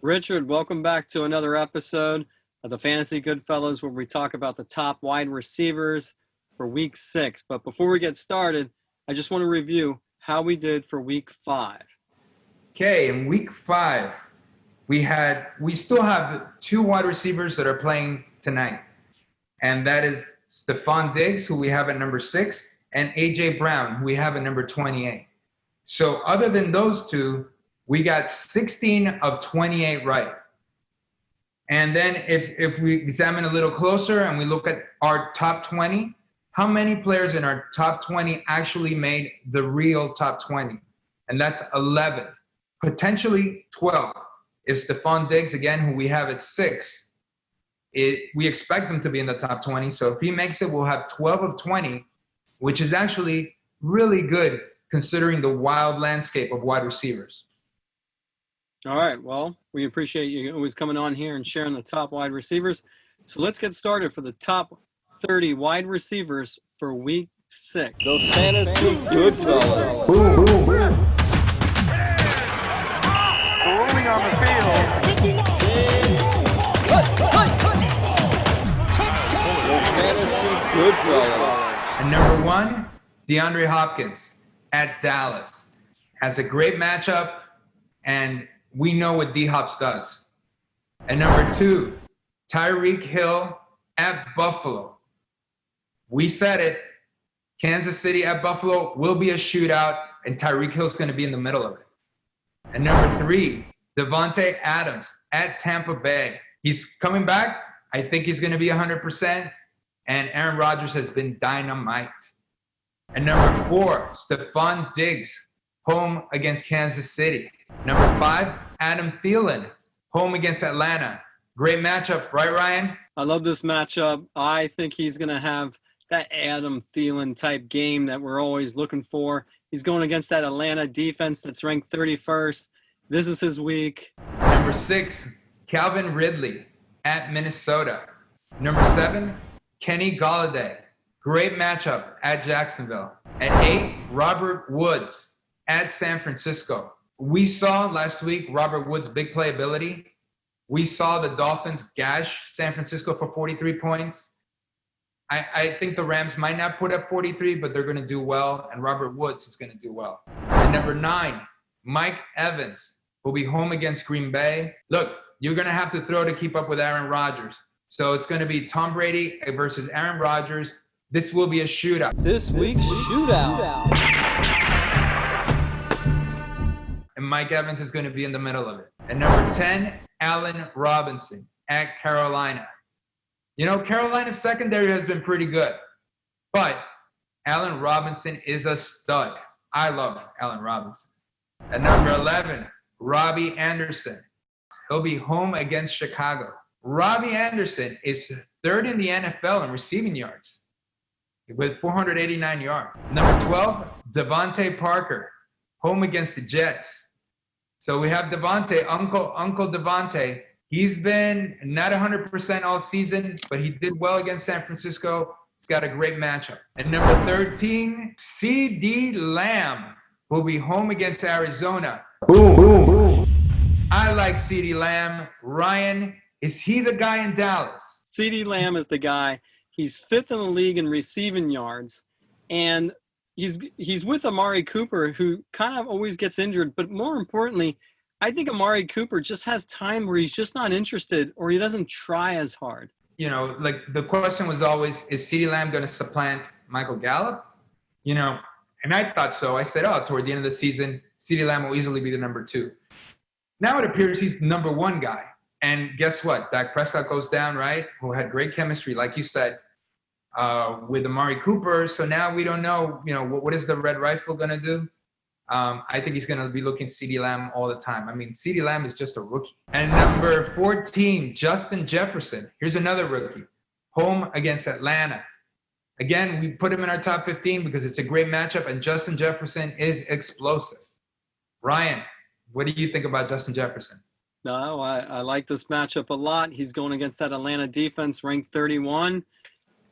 Richard, welcome back to another episode of the Fantasy Goodfellas, where we talk about the top wide receivers for Week 6. But before we get started, I just want to review how we did for Week 5. Okay, in Week 5, we still have two wide receivers that are playing tonight, and that is Stefon Diggs, who we have at number 6, and A.J. Brown, who we have at number 28. So other than those two, we got 16 of 28 right. And then if we examine a little closer and we look at our top 20, how many players in our top 20 actually made the real top 20? And that's 11, potentially 12. If Stefon Diggs, again, who we have at 6, we expect him to be in the top 20. So if he makes it, we'll have 12 of 20, which is actually really good considering the wild landscape of wide receivers. All right, well, we appreciate you always coming on here and sharing the top wide receivers. So let's get started for the top 30 wide receivers for Week 6. The Fantasy Goodfellas. Boom, boom, boom. Rolling on the field. The Fantasy Goodfellas. And number 1, DeAndre Hopkins at Dallas. Has a great matchup, and we know what D-Hops does. And number 2, Tyreek Hill at Buffalo. We said it. Kansas City at Buffalo will be a shootout, and Tyreek Hill's going to be in the middle of it. And number 3, Davante Adams at Tampa Bay. He's coming back. I think he's going to be 100%, and Aaron Rodgers has been dynamite. And number 4, Stefon Diggs, home against Kansas City. Number 5, Adam Thielen, home against Atlanta. Great matchup, right, Ryan? I love this matchup. I think he's going to have that Adam Thielen type game that we're always looking for. He's going against that Atlanta defense that's ranked 31st. This is his week. Number 6, Calvin Ridley at Minnesota. Number 7, Kenny Golladay. Great matchup at Jacksonville. At 8, Robert Woods at San Francisco. We saw last week Robert Woods' big playability. We saw the Dolphins gash San Francisco for 43 points. I think the Rams might not put up 43, but they're going to do well, and Robert Woods is going to do well. And number 9, Mike Evans will be home against Green Bay. Look, you're going to have to throw to keep up with Aaron Rodgers. So it's going to be Tom Brady versus Aaron Rodgers. This will be a shootout. This week's shootout. And Mike Evans is going to be in the middle of it. And number 10, Allen Robinson at Carolina. You know, Carolina's secondary has been pretty good, but Allen Robinson is a stud. I love Allen Robinson. At number 11, Robby Anderson. He'll be home against Chicago. Robby Anderson is 3rd in the NFL in receiving yards with 489 yards. Number 12, DeVante Parker, home against the Jets. So we have Davante, Uncle Davante. He's been not 100% all season, but he did well against San Francisco. He's got a great matchup. And number 13, CeeDee Lamb will be home against Arizona. Boom, boom, boom. I like CeeDee Lamb. Ryan, is he the guy in Dallas? CeeDee Lamb is the guy. He's 5th in the league in receiving yards, and he's with Amari Cooper, who kind of always gets injured. But more importantly, I think Amari Cooper just has time where he's just not interested, or he doesn't try as hard. You know, like the question was always, is CeeDee Lamb going to supplant Michael Gallup? You know, and I thought so. I said, toward the end of the season, CeeDee Lamb will easily be the number 2. Now it appears he's the number 1 guy. And guess what? Dak Prescott goes down, right? Who had great chemistry, like you said, with Amari Cooper. So now we don't know, what is the Red Rifle going to do? I think he's going to be looking CeeDee Lamb all the time. I mean, CeeDee Lamb is just a rookie. And number 14, Justin Jefferson. Here's another rookie. Home against Atlanta. Again, we put him in our top 15 because it's a great matchup, and Justin Jefferson is explosive. Ryan, what do you think about Justin Jefferson? No, I like this matchup a lot. He's going against that Atlanta defense, ranked 31.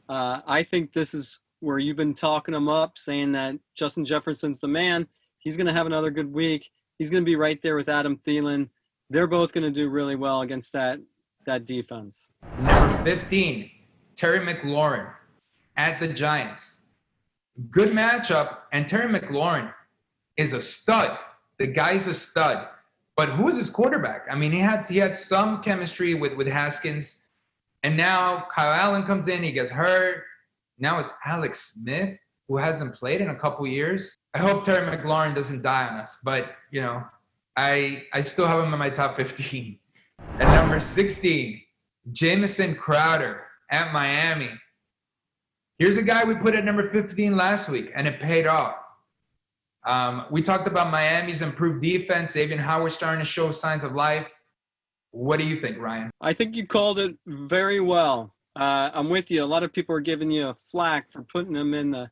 I think this is where you've been talking him up, saying that Justin Jefferson's the man. He's going to have another good week. He's going to be right there with Adam Thielen. they're both going to do really well against that defense. Number 15, Terry McLaurin at the Giants. Good matchup, and Terry McLaurin is a stud. The guy's a stud. But who is his quarterback? I mean, he had some chemistry with Haskins, and now Kyle Allen comes in, he gets hurt. Now it's Alex Smith, who hasn't played in a couple years. I hope Terry McLaurin doesn't die on us, but, you know, I still have him in my top 15. At number 16, Jamison Crowder at Miami. Here's a guy we put at number 15 last week, and it paid off. We talked about Miami's improved defense. Xavier Howard's starting to show signs of life. What do you think, Ryan? I think you called it very well. I'm with you. A lot of people are giving you a flack for putting him in the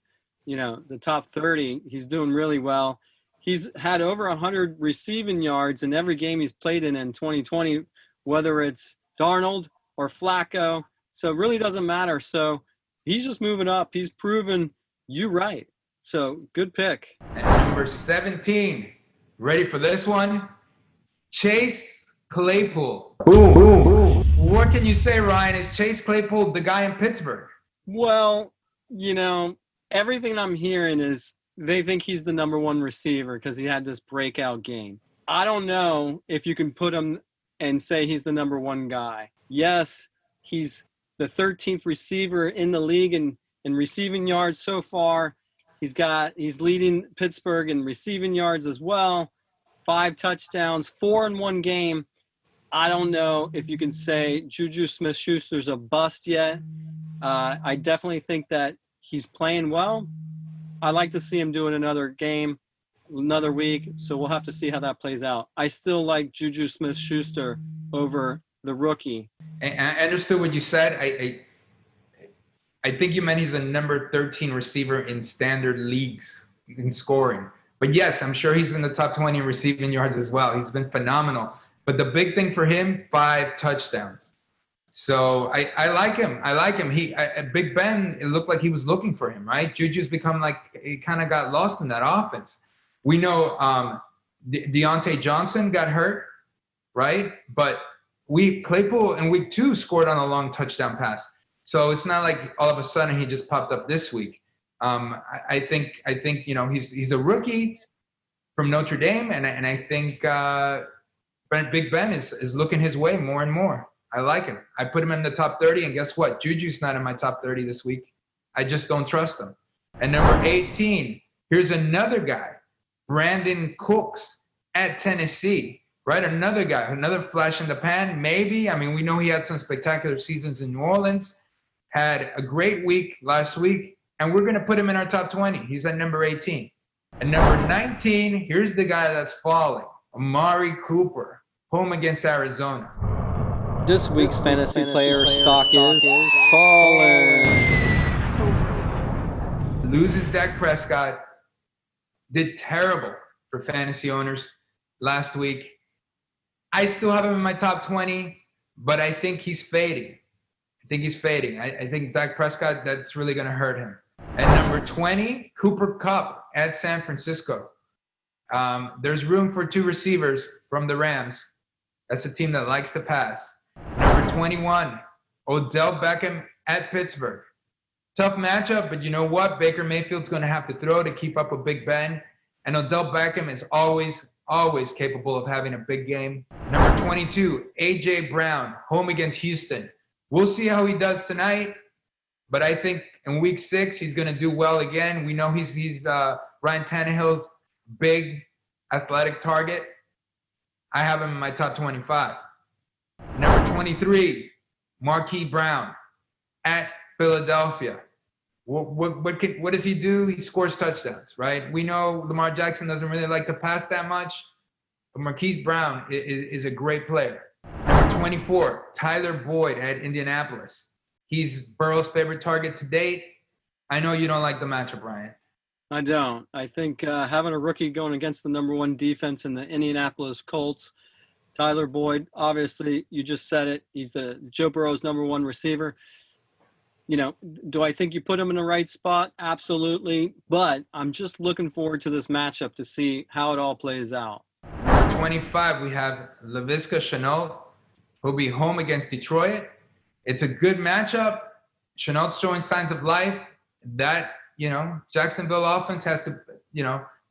top 30. He's doing really well. He's had over 100 receiving yards in every game he's played in 2020, whether it's Darnold or Flacco. So it really doesn't matter. So he's just moving up. He's proven you right. So good pick. And number 17, ready for this one? Chase Claypool. Boom, boom, boom. What can you say, Ryan? Is Chase Claypool the guy in Pittsburgh? Well, everything I'm hearing is they think he's the number one receiver because he had this breakout game. I don't know if you can put him and say he's the number one guy. Yes, he's the 13th receiver in the league in receiving yards so far. He's leading Pittsburgh in receiving yards as well. 5 touchdowns, 4 in one game. I don't know if you can say Juju Smith-Schuster's a bust yet. I definitely think that he's playing well. I'd like to see him doing another game, another week, so we'll have to see how that plays out. I still like Juju Smith-Schuster over the rookie. I understood what you said. I think you meant he's a number 13 receiver in standard leagues in scoring. But yes, I'm sure he's in the top 20 receiving yards as well. He's been phenomenal. But the big thing for him, 5 touchdowns. So I like him. Big Ben, it looked like he was looking for him, right? Juju's become he kind of got lost in that offense. We know Deontay Johnson got hurt, right? But Claypool in week 2 scored on a long touchdown pass. So it's not like all of a sudden he just popped up this week. I think he's a rookie from Notre Dame, and I think Big Ben is looking his way more and more. I like him. I put him in the top 30, and guess what? Juju's not in my top 30 this week. I just don't trust him. And number 18, here's another guy, Brandin Cooks at Tennessee, right? Another guy, another flash in the pan, maybe. I mean, we know he had some spectacular seasons in New Orleans, had a great week last week, and we're going to put him in our top 20. He's at number 18. And number 19, here's the guy that's falling, Amari Cooper, home against Arizona. This week's fantasy player stock is falling. Loses Dak Prescott. Did terrible for fantasy owners last week. I still have him in my top 20, but I think he's fading. I think Dak Prescott, that's really going to hurt him. And number 20, Cooper Kupp at San Francisco. There's room for 2 receivers from the Rams. That's a team that likes to pass. Number 21, Odell Beckham at Pittsburgh. Tough matchup, but you know what? Baker Mayfield's going to have to throw to keep up with Big Ben. And Odell Beckham is always capable of having a big game. Number 22, A.J. Brown, home against Houston. We'll see how he does tonight, but I think in week 6, he's going to do well again. We know he's Ryan Tannehill's big athletic target. I have him in my top 25. Number 23, Marquise Brown at Philadelphia. What does he do? He scores touchdowns, right? We know Lamar Jackson doesn't really like to pass that much, but Marquise Brown is a great player. Number 24, Tyler Boyd at Indianapolis. He's Burrow's favorite target to date. I know you don't like the matchup, Ryan. I don't. I think having a rookie going against the number 1 defense in the Indianapolis Colts, Tyler Boyd, obviously, you just said it. He's the Joe Burrow's number 1 receiver. Do I think you put him in the right spot? Absolutely. But I'm just looking forward to this matchup to see how it all plays out. 25, we have Laviska Shenault, who'll be home against Detroit. It's a good matchup. Chenault's showing signs of life. That, Jacksonville offense has to,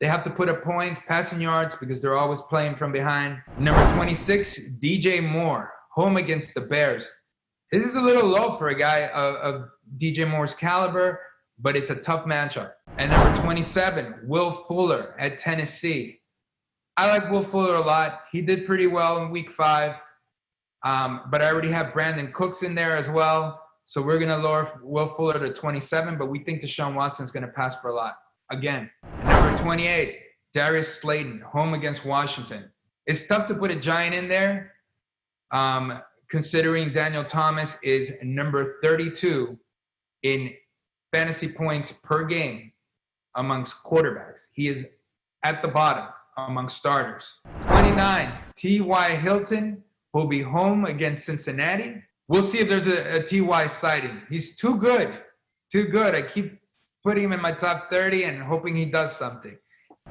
they have to put up points, passing yards, because they're always playing from behind. Number 26, DJ Moore, home against the Bears. This is a little low for a guy of DJ Moore's caliber, but it's a tough matchup. And number 27, Will Fuller at Tennessee. I like Will Fuller a lot. He did pretty well in week 5, but I already have Brandin Cooks in there as well. So we're going to lower Will Fuller to 27, but we think Deshaun Watson's going to pass for a lot. Again, number 28, Darius Slayton, home against Washington. It's tough to put a giant in there, considering Daniel Thomas is number 32 in fantasy points per game amongst quarterbacks. He is at the bottom among starters. 29, T.Y. Hilton will be home against Cincinnati. We'll see if there's a T.Y. sighting. He's too good. I keep putting him in my top 30 and hoping he does something.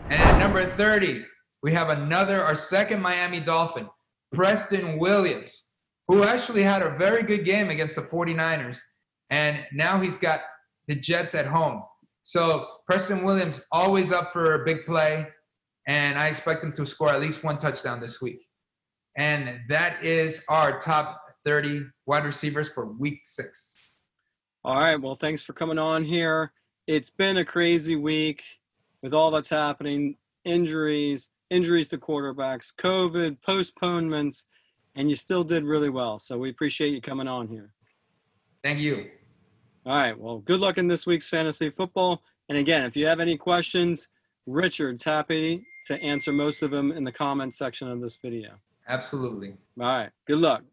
And at number 30, we have our second Miami Dolphin, Preston Williams, who actually had a very good game against the 49ers. And now he's got the Jets at home. So Preston Williams always up for a big play, and I expect him to score at least 1 touchdown this week. And that is our top 30 wide receivers for week 6. All right. Well, thanks for coming on here. It's been a crazy week with all that's happening, injuries to quarterbacks, COVID, postponements, and you still did really well. So we appreciate you coming on here. Thank you. All right. Well, good luck in this week's fantasy football. And again, if you have any questions, Richard's happy to answer most of them in the comments section of this video. Absolutely. All right. Good luck.